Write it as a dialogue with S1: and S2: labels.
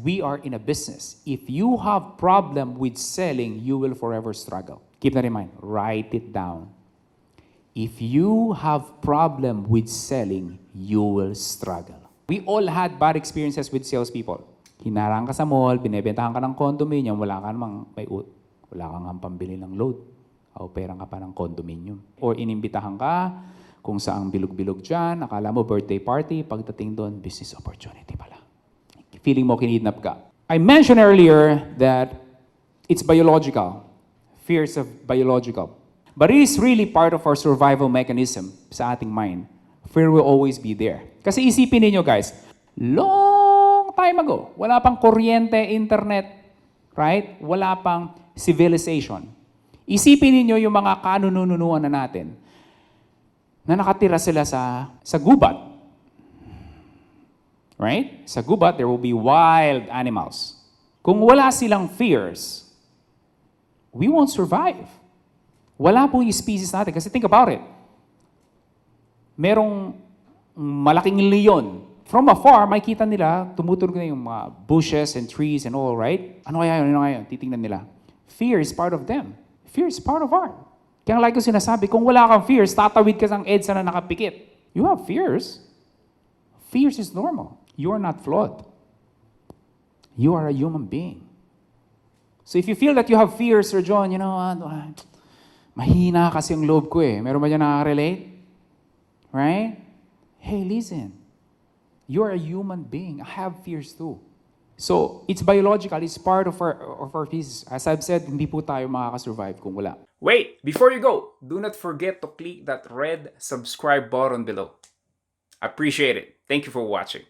S1: we are in a business. If you have problem with selling, you will forever struggle. Keep that in mind. Write it down. If you have problem with selling, you will struggle. We all had bad experiences with salespeople. Hinarang ka sa mall, binebentahan ka ng condominium, wala kang pambili ng load. Operang ka pa ng condominium. Or inimbitahan ka kung saang bilog-bilog dyan, akala mo birthday party, pagdating doon, business opportunity pala. Feeling mo kinidnap ka. I mentioned earlier that it's biological. Fears of biological. But it is really part of our survival mechanism sa ating mind. Fear will always be there. Kasi isipin niyo guys, long time ago, wala pang kuryente, internet, right? Wala pang civilization. Isipin niyo yung mga kanununuan na natin na nakatira sila sa gubat. Right? Sa gubat, there will be wild animals. Kung wala silang fears, we won't survive. Wala pong species natin. Kasi think about it. Merong malaking leon. From afar, makikita nila, tumutunog na yung mga bushes and trees and all, right? Ano kaya yun? Ano kaya yun? Titingnan nila. Fear is part of them. Fear is part of art. Kaya like ko sinasabi, kung wala kang fears, tatawid ka sa EDSA na nakapikit. You have fears. Fears is normal. You are not flawed. You are a human being. So if you feel that you have fears, Sir John, you know, mahina kasi yung loob ko eh. Meron ba dyan nakaka-relate? Right? Hey, listen. You are a human being. I have fears too. So, it's biological. It's part of our pieces. As I've said, hindi po tayo makakasurvive kung wala.
S2: Wait, before you go, do not forget to click that red subscribe button below. Appreciate it. Thank you for watching.